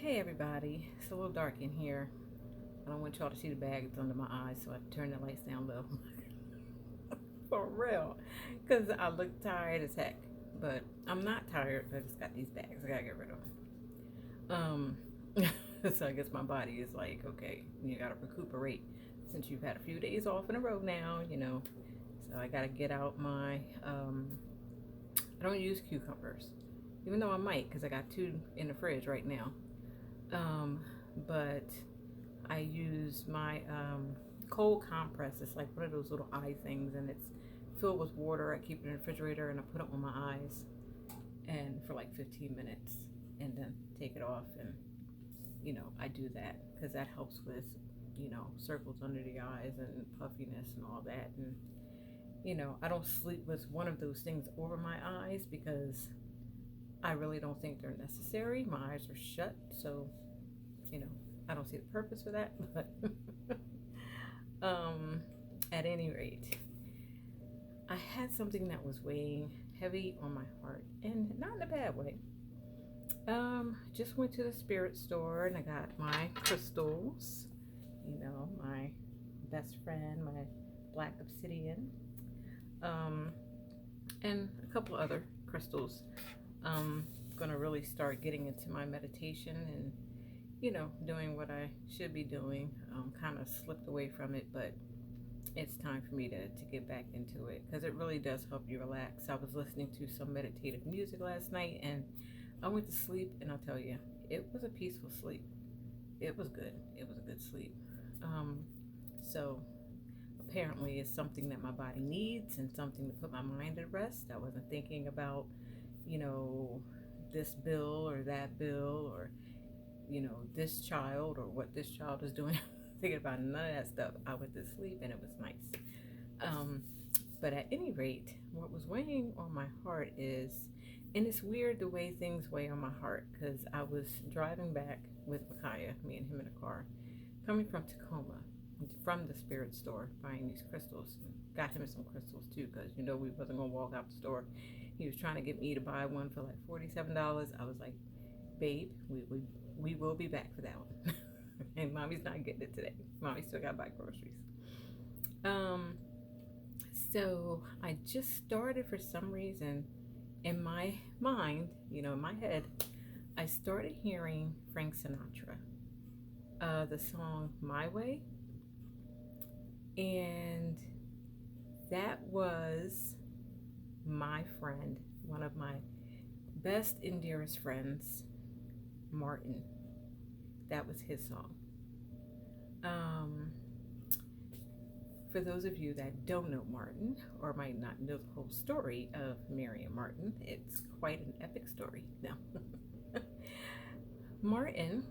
Hey everybody, it's a little dark in here. I don't want y'all to see the bags under my eyes, so I turned the lights down low. For real, because I look tired as heck. But I'm not tired, I just got these bags, I gotta get rid of them. So I guess my body is like, okay, you gotta recuperate since you've had a few days off in a row now. So I gotta get out I don't use cucumbers, even though I might, because I got two in the fridge right now. Um, but I use my cold compress. It's like one of those little eye things, and it's filled with water. I keep it in the refrigerator, and I put it on my eyes, and for like 15 minutes, and then take it off. And I do that because that helps with circles under the eyes and puffiness and all that. And I don't sleep with one of those things over my eyes because I really don't think they're necessary. My eyes are shut, so you know, I don't see the purpose for that. But um, at any rate, I had something that was weighing heavy on my heart, and not in a bad way. Just went to the spirit store and I got my crystals. My best friend, my black obsidian, um, and a couple other crystals. Gonna really start getting into my meditation and doing what I should be doing. Kind of slipped away from it, but it's time for me to get back into it because it really does help you relax. I was listening to some meditative music last night and I went to sleep, and I'll tell you, it was a peaceful sleep. It was good. It was a good sleep. Um, so apparently, it's something that my body needs and something to put my mind at rest. I wasn't thinking about, you know, this bill or that bill or this child or what this child is doing. Thinking about none of that stuff. I went to sleep and it was nice. Um, but at any rate, what was weighing on my heart is, and it's weird the way things weigh on my heart because I was driving back with Micaiah, me and him in a car, coming from Tacoma, from the spirit store, buying these crystals. Got him some crystals too because we wasn't gonna walk out the store. He was trying to get me to buy one for like $47. I was like, babe, we will be back for that one. And mommy's not getting it today. Mommy still got to buy groceries. Um, so I just started for some reason in my mind, in my head, I started hearing Frank Sinatra, the song My Way. And that was my friend, one of my best and dearest friends, Martin. That was his song. Um, for those of you that don't know Martin or might not know the whole story of Mary and Martin, it's quite an epic story. No. Martin,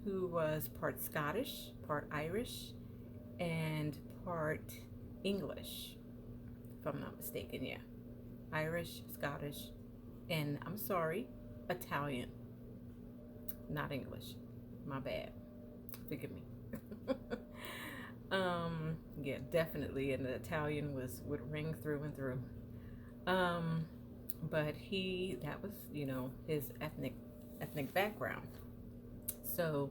who was part Scottish, part Irish, and part English, if I'm not mistaken, yeah. Irish, Scottish, and I'm sorry, Italian, not English. My bad. Forgive me. Yeah, definitely, and the Italian would ring through and through. Um, but that was his ethnic background. So,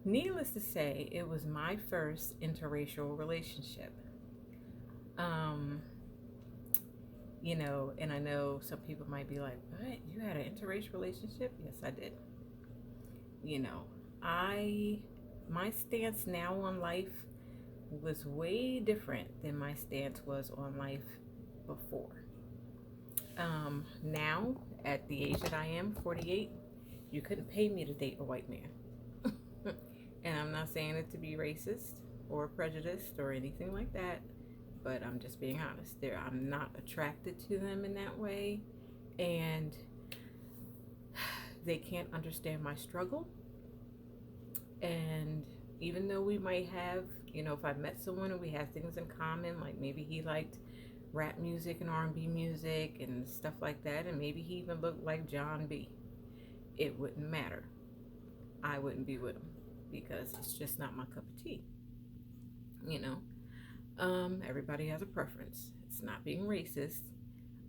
needless to say, it was my first interracial relationship. Um, and I know some people might be like, "What? You had an interracial relationship?" Yes, I did. You know, I my stance now on life was way different than my stance was on life before. Now, at the age that I am, 48, you couldn't pay me to date a white man. And I'm not saying it to be racist or prejudiced or anything like that, but I'm just being honest. I'm not attracted to them in that way, and they can't understand my struggle. And even though we might have, if I met someone and we had things in common, like maybe he liked rap music and R&B music and stuff like that, and maybe he even looked like John B, it wouldn't matter. I wouldn't be with him because it's just not my cup of tea. You know, everybody has a preference. It's not being racist.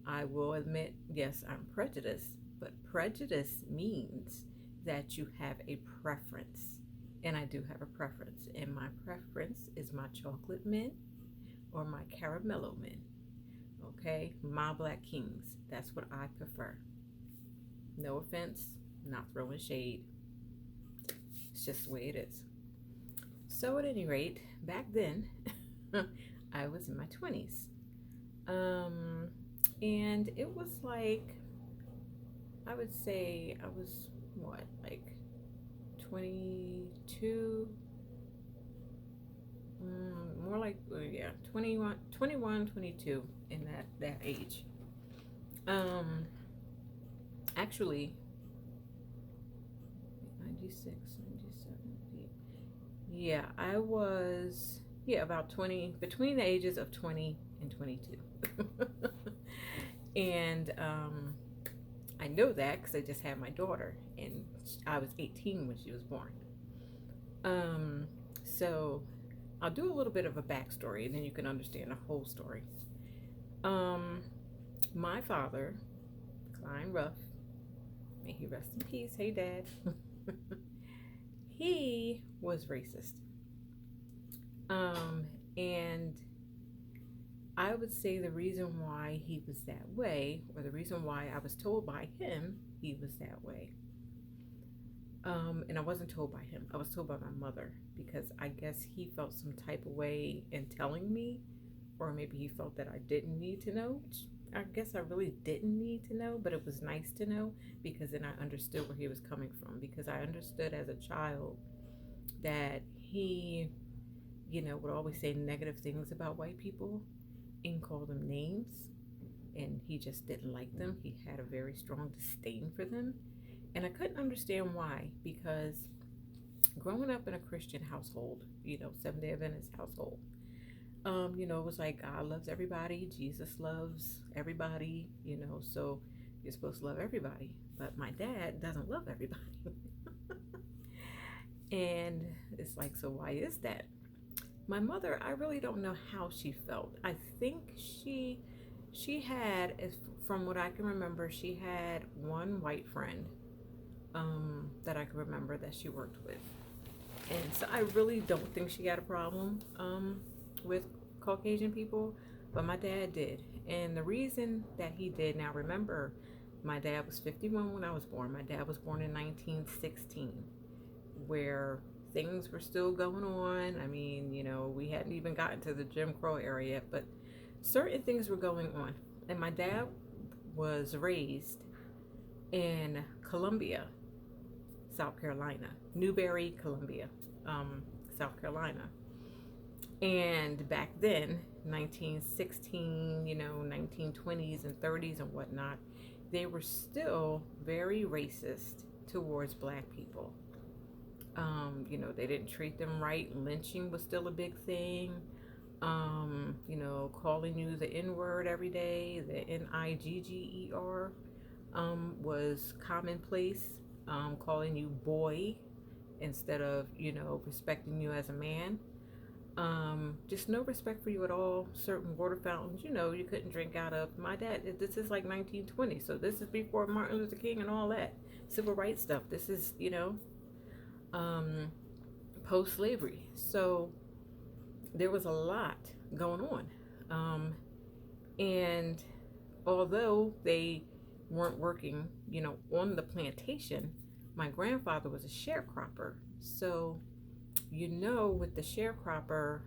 I will admit, yes, I'm prejudiced, but prejudice means that you have a preference. And I do have a preference. And my preference is my chocolate mint or my caramello mint. Okay? My Black Kings. That's what I prefer. No offense, not throwing shade. It's just the way it is. So at any rate, back then, I was in my 20s. And it was like, I would say I was, what, like 22, more like, yeah, 21, 21, 22 in that age. Actually, 96, 97, yeah, I was, yeah, about 20, between the ages of 20 and 22. And I know that because I just had my daughter, and I was 18 when she was born. So I'll do a little bit of a backstory, and then you can understand the whole story. My father, Klein Ruff, may he rest in peace. Hey, Dad. He was racist. And I would say the reason why he was that way, or the reason why I was told by him he was that way, and I wasn't told by him, I was told by my mother, because I guess he felt some type of way in telling me, or maybe he felt that I didn't need to know, which I guess I really didn't need to know, but it was nice to know, because then I understood where he was coming from, because I understood as a child that he, would always say negative things about white people and call them names, and he just didn't like them. He had a very strong disdain for them, and I couldn't understand why, because growing up in a Christian household, Seventh-day Adventist household, it was like God loves everybody, Jesus loves everybody, so you're supposed to love everybody, but my dad doesn't love everybody. And it's like, so why is that? My mother, I really don't know how she felt. I think she had, from what I can remember, she had one white friend that I can remember that she worked with. And so I really don't think she had a problem with Caucasian people, but my dad did. And the reason that he did, now remember, my dad was 51 when I was born. My dad was born in 1916, where things were still going on. I mean, we hadn't even gotten to the Jim Crow era yet, but certain things were going on. And my dad was raised in Columbia, South Carolina, Newberry, Columbia, South Carolina. And back then, 1916, 1920s and 30s and whatnot, they were still very racist towards Black people. They didn't treat them right. Lynching was still a big thing. Calling you the N-word every day, the Nigger, was commonplace. Calling you boy instead of, respecting you as a man. Just no respect for you at all. Certain water fountains, you couldn't drink out of. My dad, this is like 1920, so this is before Martin Luther King and all that civil rights stuff. This is, post-slavery. So there was a lot going on. And although they weren't working, on the plantation, my grandfather was a sharecropper. So, with the sharecropper,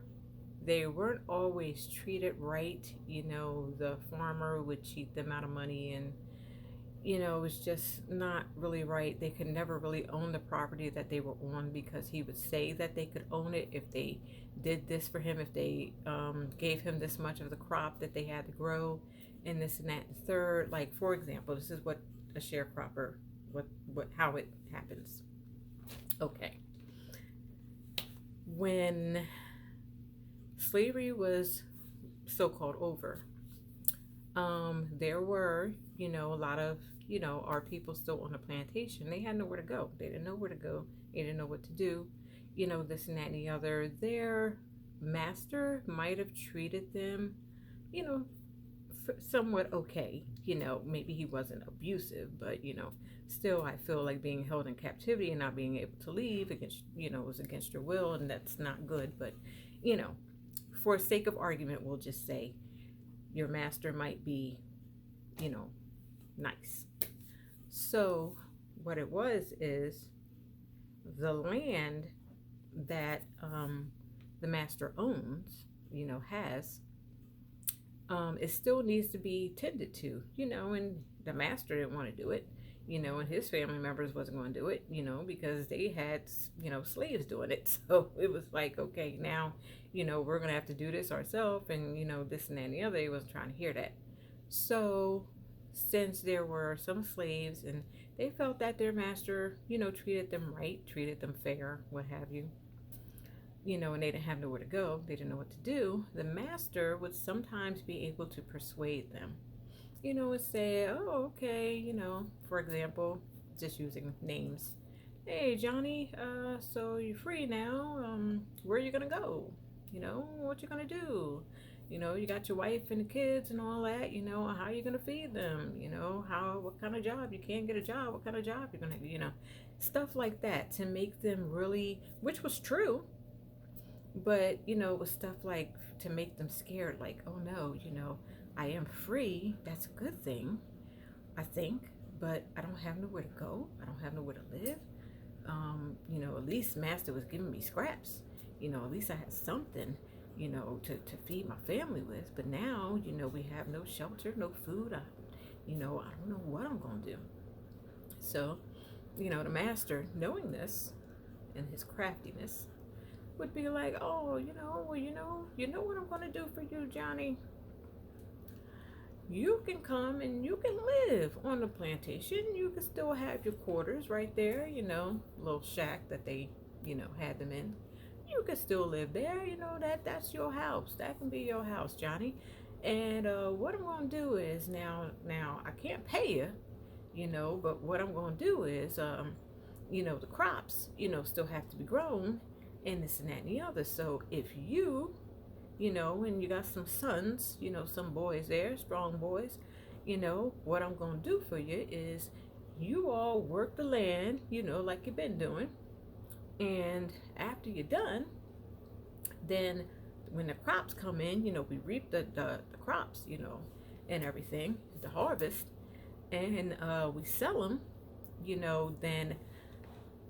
they weren't always treated right. The farmer would cheat them out of money, and it was just not really right. They could never really own the property that they were on, because he would say that they could own it if they did this for him, if they gave him this much of the crop that they had to grow, and this and that and third. Like, for example, this is what a sharecropper, how it happens. Okay. When slavery was so-called over, there were, a lot of, our people still on the plantation. They had nowhere to go. They didn't know where to go. They didn't know what to do. This and that and the other. Their master might have treated them, somewhat okay. Maybe he wasn't abusive, but, Still, I feel like being held in captivity and not being able to leave against, was against your will, and that's not good. But, you know, for sake of argument, we'll just say your master might be, you know, nice. So, what it was is the land that the master owns, has, it still needs to be tended to, and the master didn't want to do it, and his family members wasn't going to do it, because they had, slaves doing it. So it was like, okay, now, we're going to have to do this ourselves, and, this and that and the other. They wasn't trying to hear that. So since there were some slaves and they felt that their master, treated them right, treated them fair, what have you, and they didn't have nowhere to go, they didn't know what to do, the master would sometimes be able to persuade them, and say, oh, okay, for example, just using names. Hey, Johnny, so you're free now. Where are you gonna go? What you gonna do? You got your wife and the kids and all that, how are you gonna feed them? What kind of job? You can't get a job. What kind of job you're gonna, stuff like that to make them really, which was true, but it was stuff like to make them scared, like, oh no, I am free, that's a good thing, I think, but I don't have nowhere to go, I don't have nowhere to live. At least master was giving me scraps, at least I had something, to feed my family with. But now, we have no shelter, no food. I don't know what I'm gonna do. So, the master, knowing this and his craftiness, would be like, oh, well, what I'm gonna do for you, Johnny. You can come and you can live on the plantation. You can still have your quarters right there, little shack that they, had them in. You can still live there, that's your house. That can be your house, Johnny. And what I'm gonna do is now I can't pay you, but what I'm gonna do is the crops, still have to be grown and this and that and the other. So if you, and you got some sons, some boys there, strong boys, what I'm going to do for you is you all work the land, like you've been doing. And after you're done, then when the crops come in, we reap the crops, and everything, the harvest, and we sell them, then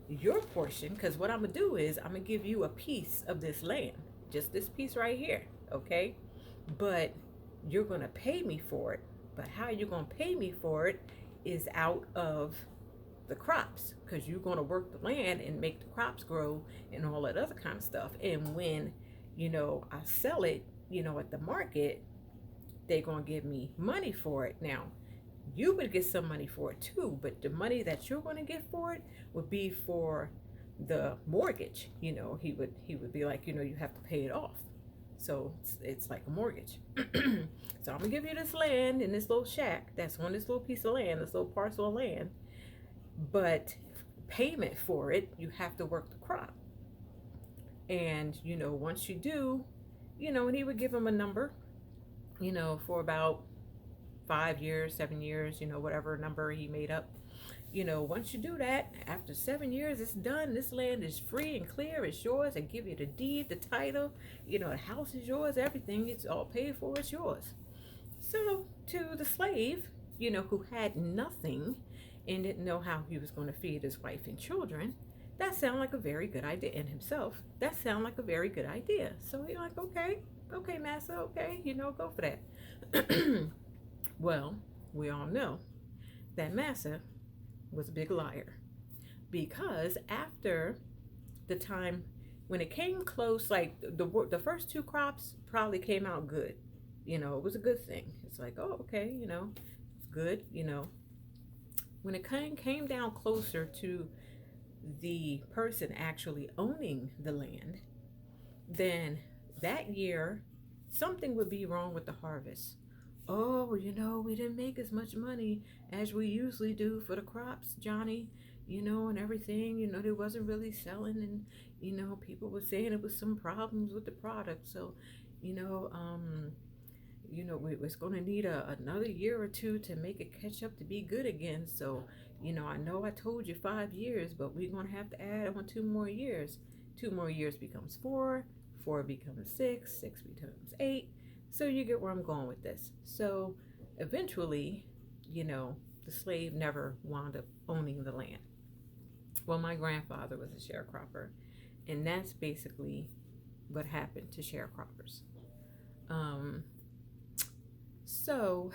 your portion, because what I'm going to do is I'm going to give you a piece of this land, just this piece right here, okay? But you're going to pay me for it. But how you're going to pay me for it is out of the crops, because you're going to work the land and make the crops grow and all that other kind of stuff. And when, I sell it, at the market, they're going to give me money for it. Now, you would get some money for it too, but the money that you're going to get for it would be for the mortgage. He would be like, you have to pay it off. So it's like a mortgage. So I'm gonna give you this land in this little shack that's on this little piece of land, this little parcel of land. But payment for it, you have to work the crop. And once you do, and he would give him a number, for about 5 years, 7 years, whatever number he made up. Once you do that, after 7 years, it's done. This land is free and clear. It's yours. They give you the deed, the title. The house is yours. Everything. It's all paid for. It's yours. So to the slave, who had nothing and didn't know how he was going to feed his wife and children, that sounded like a very good idea. And himself, that sounded like a very good idea. So he's like, okay, master, okay, go for that. Well, we all know that massa was a big liar, because after the time when it came close, like the first two crops probably came out good, it was a good thing. It's like, oh, okay, it's good, when it came down closer to the person actually owning the land, then that year something would be wrong with the harvest. Oh, we didn't make as much money as we usually do for the crops, Johnny, and everything, they wasn't really selling, and, people were saying it was some problems with the product. So, it's going to need another year or two to make it catch up to be good again. So, I know I told you 5 years, but we're going to have to add on 2 more years. 2 more years becomes four, four becomes six, six becomes eight. So, you get where I'm going with this. So, eventually, you know, the slave never wound up owning the land. Well, my grandfather was a sharecropper, and that's basically what happened to sharecroppers. Um, so,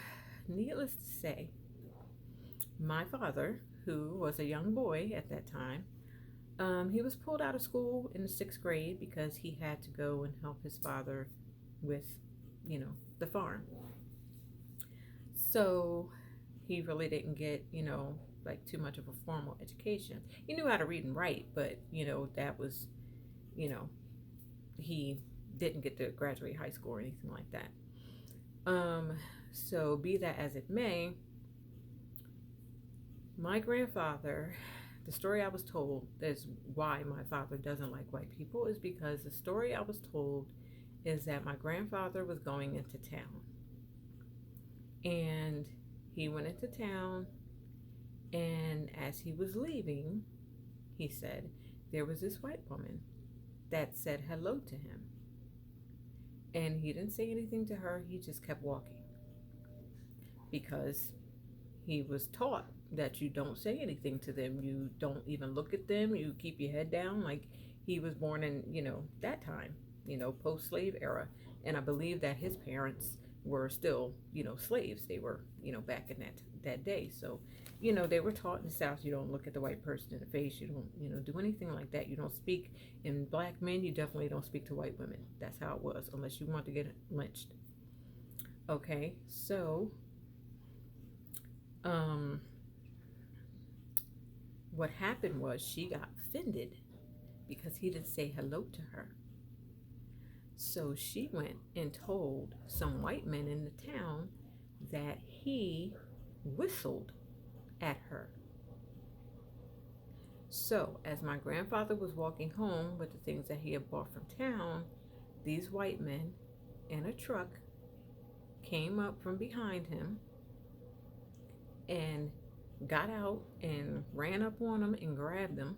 needless to say, my father, who was a young boy at that time, he was pulled out of school in the sixth grade because he had to go and help his father with, the farm. So he really didn't get, like too much of a formal education. He knew how to read and write, but, that was, you know, he didn't get to graduate high school or anything like that. Um, so be that as it may, my grandfather, the story I was told is why my father doesn't like white people, is because the story I was told is that my grandfather was going into town, and he went into town, and as he was leaving, he said there was this white woman that said hello to him, and he didn't say anything to her. He just kept walking because he was taught that you don't say anything to them. You don't even look at them. You keep your head down. Like, he was born in, that time, post-slave era. And I believe that his parents were still, slaves. They were, back in that day. So, they were taught in the South, you don't look at the white person in the face. You don't, do anything like that. You don't speak. In black men, you definitely don't speak to white women. That's how it was, unless you want to get lynched. Okay, so um what happened was she got offended because he didn't say hello to her. So she went and told some white men in the town that he whistled at her. So, as my grandfather was walking home with the things that he had bought from town, these white men in a truck came up from behind him and got out and ran up on him and grabbed him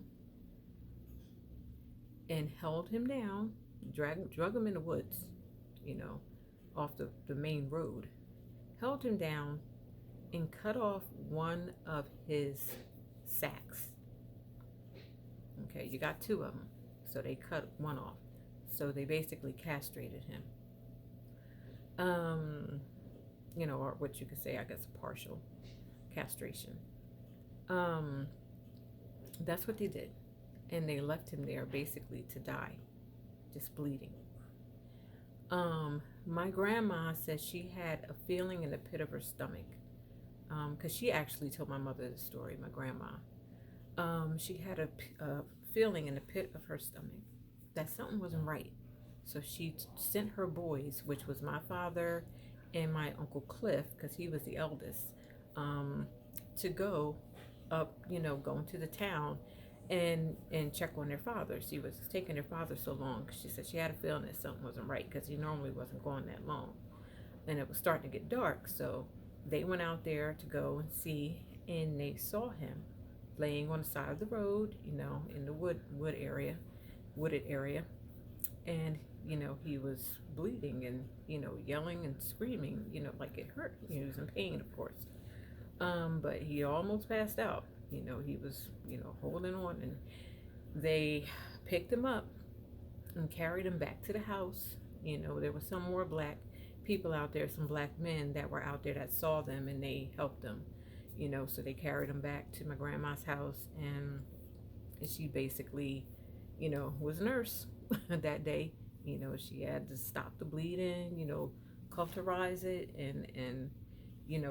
and held him down, drug him in the woods, you know, off the main road, held him down and cut off one of his sacks. Okay, you got two of them, so they cut one off. So they basically castrated him. Or what you could say, I guess, partial castration. Um, that's what they did. And they left him there basically to die, just bleeding. My grandma said she had a feeling in the pit of her stomach. Because she actually told my mother the story, my grandma. She had a feeling in the pit of her stomach that something wasn't right. So she sent her boys, which was my father and my Uncle Cliff, because he was the eldest, to go up, going to the town and check on their father. She was taking their father so long because she said she had a feeling that something wasn't right because he normally wasn't going that long. And it was starting to get dark, so they went out there to go and see, and they saw him laying on the side of the road, in the wooded area, and he was bleeding and yelling and screaming, like it hurt. He was in pain, of course, but he almost passed out. He was holding on, and they picked him up and carried him back to the house. There were some more black people out there, some black men that were out there that saw them, and they helped them. So they carried him back to my grandma's house, and she basically, was a nurse that day. She had to stop the bleeding, cauterize it, and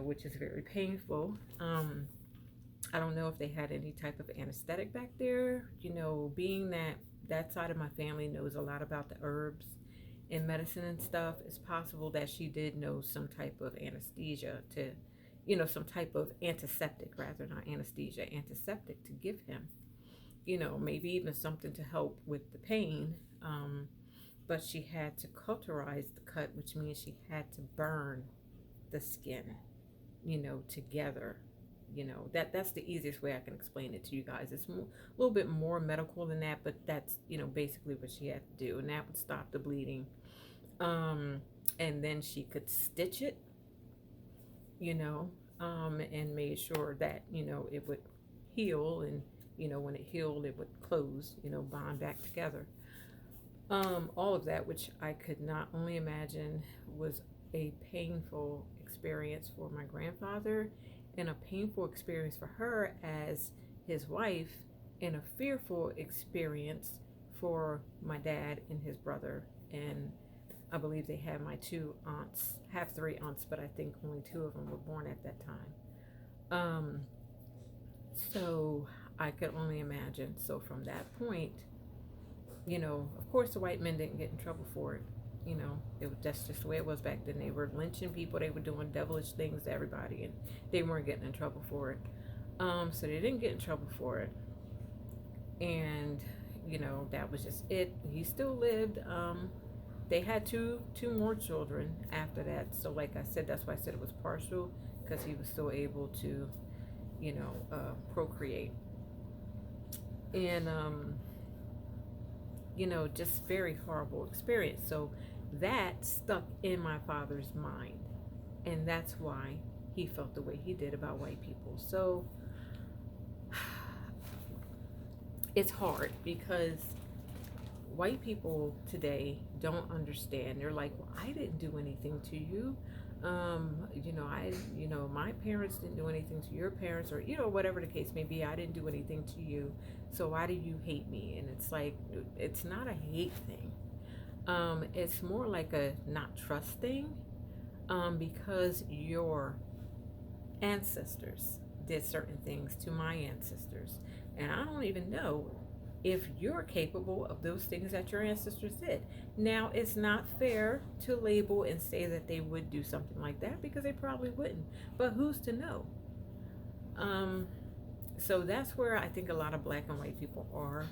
which is very painful. I don't know if they had any type of anesthetic back there. Being that side of my family knows a lot about the herbs and medicine and stuff, it's possible that she did know some type of anesthesia to, some type of antiseptic, rather, not anesthesia, antiseptic to give him. Maybe even something to help with the pain. but she had to cauterize the cut, which means she had to burn the skin, together. That's the easiest way I can explain it to you guys. It's a little bit more medical than that, but that's basically what she had to do, and that would stop the bleeding. And then she could stitch it, and made sure that it would heal, and when it healed, it would close, bond back together. All of that, which I could not only imagine was a painful experience for my grandfather, and a painful experience for her as his wife, and a fearful experience for my dad and his brother. And I believe they had my two aunts, have three aunts, but I think only two of them were born at that time. So I could only imagine. So from that point, of course the white men didn't get in trouble for it. That's just the way it was back then. They were lynching people, they were doing devilish things to everybody, and they weren't getting in trouble for it. So they didn't get in trouble for it. And, that was just it. He still lived. They had two more children after that. So like I said, that's why I said it was partial, because he was still able to, procreate. And, just very horrible experience. So that stuck in my father's mind, and that's why he felt the way he did about white people. So it's hard because white people today don't understand. They're like, well, I didn't do anything to you. My parents didn't do anything to your parents, or, whatever the case may be. I didn't do anything to you. So why do you hate me? And it's like, it's not a hate thing. It's more like a not trust thing, because your ancestors did certain things to my ancestors. And I don't even know if you're capable of those things that your ancestors did. Now, it's not fair to label and say that they would do something like that, because they probably wouldn't. But who's to know? So that's where I think a lot of black and white people are.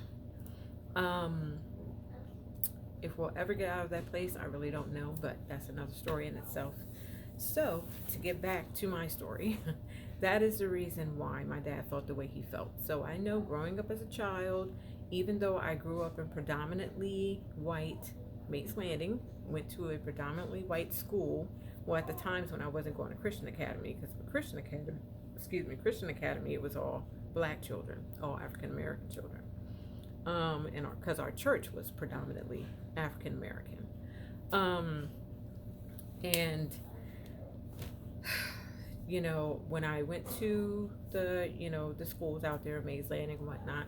If we'll ever get out of that place, I really don't know, but that's another story in itself. So, to get back to my story, that is the reason why my dad felt the way he felt. So I know growing up as a child, even though I grew up in predominantly white, Mates Landing, went to a predominantly white school. Well, at the times when I wasn't going to Christian Academy, because Christian Academy, it was all black children, all African American children. And because our church was predominantly African American. And when I went to the schools out there, Mays Landing and whatnot,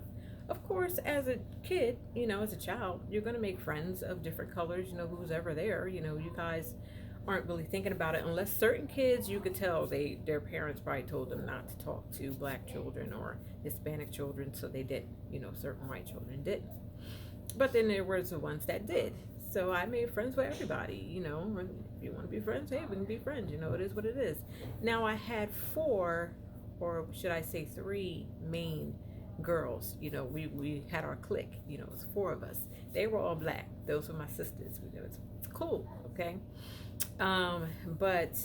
of course, as a kid, as a child, you're going to make friends of different colors, who's ever there. You guys aren't really thinking about it, unless certain kids, you could tell their parents probably told them not to talk to black children or Hispanic children, so they didn't. Certain white children didn't. But then there was the ones that did. So I made friends with everybody. If you want to be friends, hey, we can be friends. It is what it is. Now I had 4, or should I say 3 main girls. We had our clique. It was 4 of us. They were all black. Those were my sisters. It's cool. Okay. But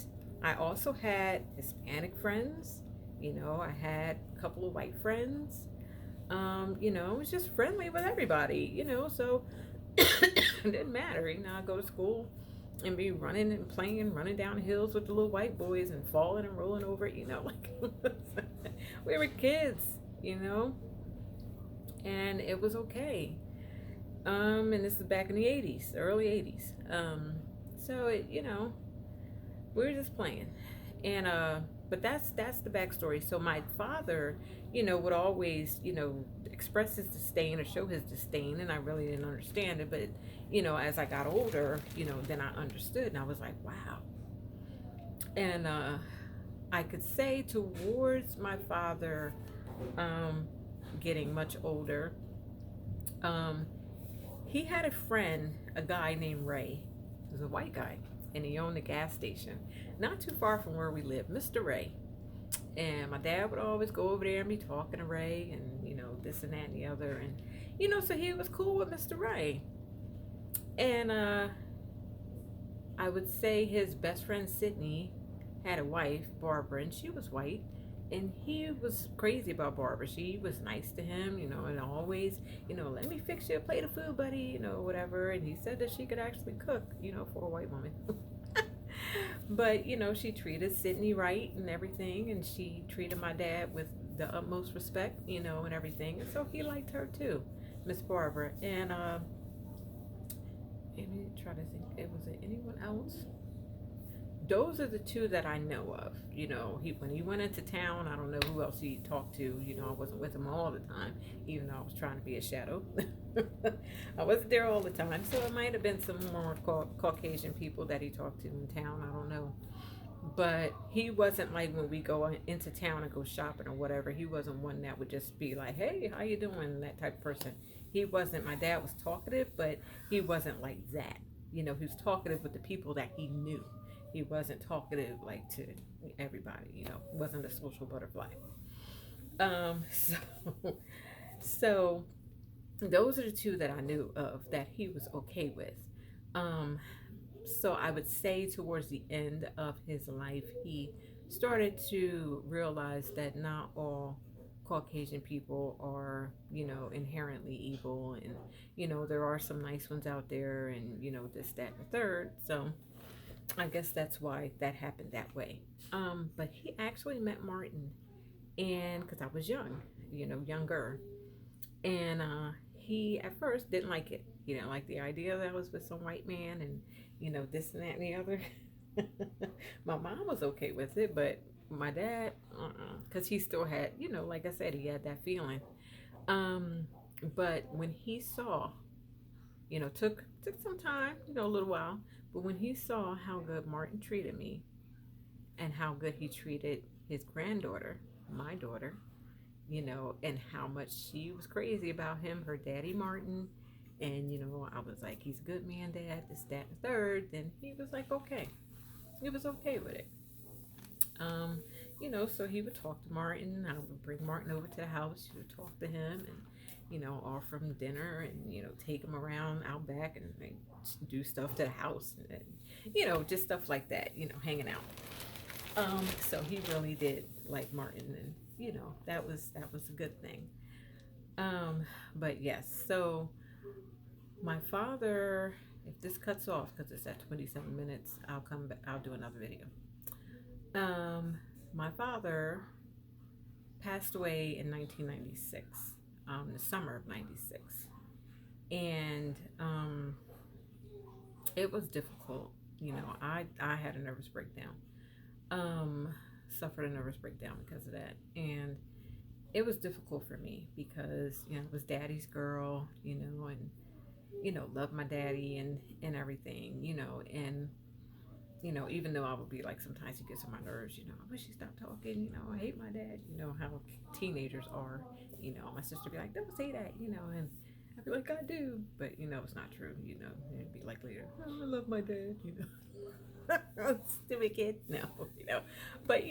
I also had Hispanic friends. I had a couple of white friends. I was just friendly with everybody. So it didn't matter. I go to school and be running and playing, running down hills with the little white boys and falling and rolling over. Like we were kids. And it was okay. And this is back in the 80s, early 80s. So we were just playing, and but that's the backstory. So my father, would always, express his disdain or show his disdain, and I really didn't understand it. But as I got older, then I understood, and I was like, wow. And I could say towards my father, getting much older, he had a friend, a guy named Ray. He was a white guy, and he owned a gas station not too far from where we live, Mr. Ray. And my dad would always go over there and be talking to Ray, and this and that and the other, and so he was cool with Mr. Ray. And I would say his best friend Sydney had a wife, Barbara, and she was white. And he was crazy about Barbara. She was nice to him, and always, let me fix you a plate of food, buddy, whatever. And he said that she could actually cook, for a white woman. But, she treated Sydney right and everything. And she treated my dad with the utmost respect, and everything. And so he liked her too, Miss Barbara. And let me try to think. Was it anyone else? Those are the two that I know of. He when he went into town, I don't know who else he talked to. I wasn't with him all the time, even though I was trying to be a shadow. I wasn't there all the time, so it might have been some more Caucasian people that he talked to in town. I don't know, but he wasn't like when we go into town and go shopping or whatever. He wasn't one that would just be like, "Hey, how you doing?" That type of person. He wasn't. My dad was talkative, but he wasn't like that. He was talkative with the people that he knew. He wasn't talkative like to everybody. Wasn't a social butterfly. So so those are the two that I knew of that he was okay with. Um, so I would say towards the end of his life, he started to realize that not all Caucasian people are, inherently evil, and there are some nice ones out there, and this, that, and the third. So I guess that's why that happened that way. But he actually met Martin, and because I was young, younger, and he at first didn't like it. He didn't like the idea that I was with some white man, and this and that and the other. My mom was okay with it, but my dad, because he still had, like I said, he had that feeling. Um, but when he saw, took some time, a little while, but when he saw how good Martin treated me and how good he treated his granddaughter, my daughter, and how much she was crazy about him, her daddy Martin. And, I was like, he's a good man, Dad, this, that, and third. Then he was like, okay. He was okay with it. Um, so he would talk to Martin. I would bring Martin over to the house. She would talk to him and, offer him dinner and, take him around out back and like, do stuff to the house and, just stuff like that, hanging out. So he really did like Martin, and that was a good thing. Um, but yes, so my father, if this cuts off because it's at 27 minutes, I'll come back. I'll do another video. Um, my father passed away in 1996, the summer of 96, and it was difficult. I had a nervous breakdown. Um, Suffered a nervous breakdown because of that, and it was difficult for me because I was daddy's girl, and loved my daddy and everything, and even though I would be like, sometimes he gets on my nerves, I wish he stopped talking, I hate my dad, how teenagers are, my sister would be like, don't say that, and I'd be like, I do, but it's not true, it'd be like later, oh, I love my dad, stupid kid, no, but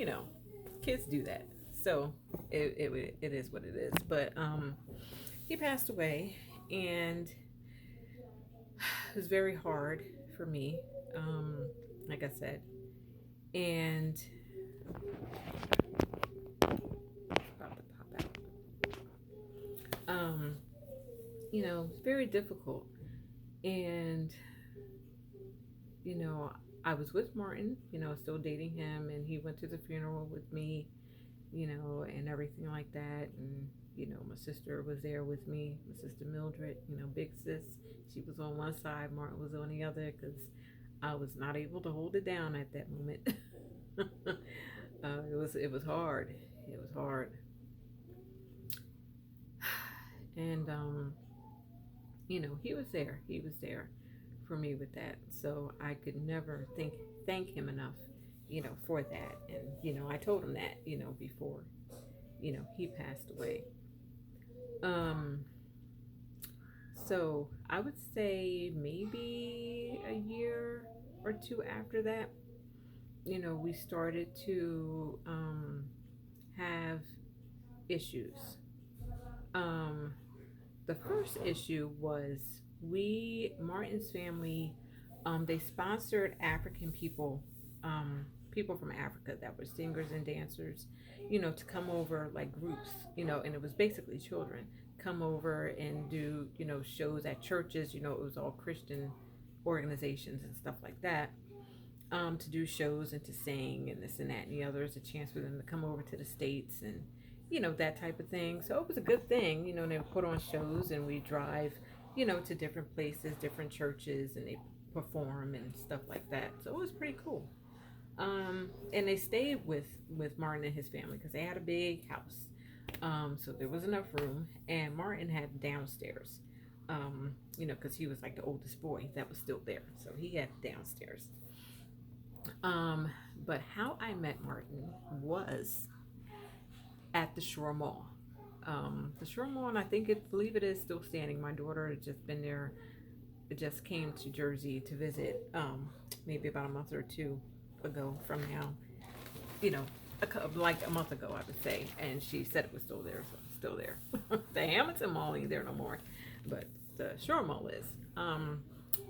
kids do that, so it is what it is, but he passed away, and it was very hard for me, like I said, and about to pop out. It's very difficult, and I was with Martin, still dating him, and he went to the funeral with me, and everything like that, and my sister was there with me, my sister Mildred, big sis. She was on one side, Martin was on the other, because I was not able to hold it down at that moment. It was hard. It was hard, and he was there. He was there for me with that. So I could never thank him enough, for that. And I told him that, before he passed away. Um, so I would say maybe a year or two after that, we started to have issues. Um, the first issue was Martin's family, they sponsored African people, people from Africa that were singers and dancers, to come over, like groups, and it was basically children come over and do, shows at churches. It was all Christian organizations and stuff like that, to do shows and to sing and this and that and the other. It's a chance for them to come over to the States and, that type of thing. So it was a good thing, they would put on shows and we drive, to different places, different churches, and they perform and stuff like that. So it was pretty cool. And they stayed with Martin and his family because they had a big house. So there was enough room, and Martin had downstairs. Because he was like the oldest boy that was still there, so he had downstairs. Um, but how I met Martin was at the Shore Mall. The Shore Mall, and believe it is still standing. My daughter had just been there. It just came to Jersey to visit, maybe about a month or two ago from now. You know, like a month ago, I would say, and she said it was still there, so it's still there. The Hamilton Mall ain't there no more, but the Shore Mall is.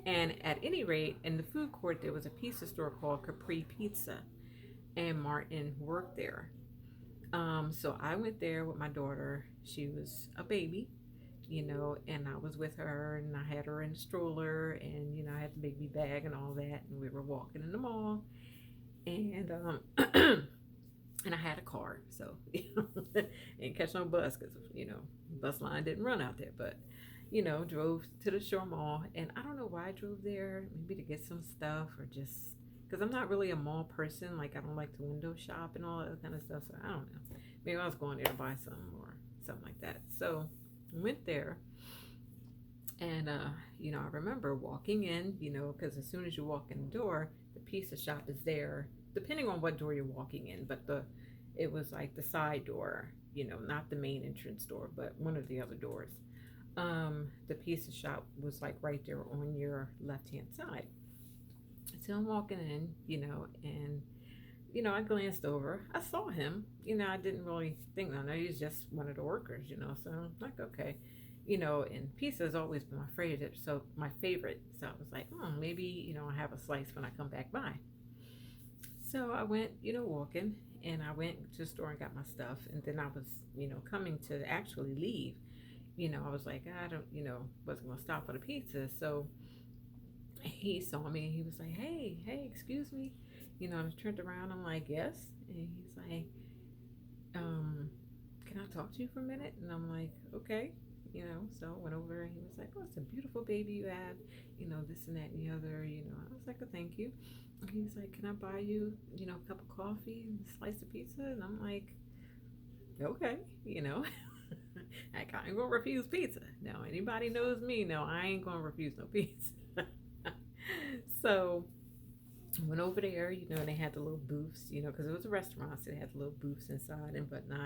And at any rate, in the food court, there was a pizza store called Capri Pizza, and Martin worked there. So I went there with my daughter. She was a baby, and I was with her, and I had her in a stroller, and I had the baby bag and all that, and we were walking in the mall, and and I had a car, so didn't catch no bus because bus line didn't run out there, but drove to the Shore Mall, and I don't know why I drove there, maybe to get some stuff or just because I'm not really a mall person. Like, I don't like to window shop and all that kind of stuff, so I don't know. Maybe I was going there to buy something or something like that. So went there, and I remember walking in, because as soon as you walk in the door, the pizza shop is there, depending on what door you're walking in, but it was like the side door, not the main entrance door, but one of the other doors. The pizza shop was like right there on your left hand side. So I'm walking in, and I glanced over. I saw him. I didn't really think, no, he's just one of the workers, so I'm like, okay. And pizza has always been my favorite. So I was like, maybe, I'll have a slice when I come back by. So I went, walking, and I went to the store and got my stuff. And then I was, coming to actually leave. I was like, I don't, wasn't going to stop for the pizza. So he saw me and he was like, hey, excuse me. And I turned around. I'm like, yes. And he's like, can I talk to you for a minute? And I'm like, okay. So I went over and he was like, oh, it's a beautiful baby you have, this and that and the other, I was like, oh, thank you. And he was like, can I buy you, a cup of coffee and a slice of pizza? And I'm like, okay, I ain't gonna refuse pizza. Now, anybody knows me, no, I ain't gonna refuse no pizza. So went over there, and they had the little booths, because it was a restaurant, so they had the little booths inside and whatnot.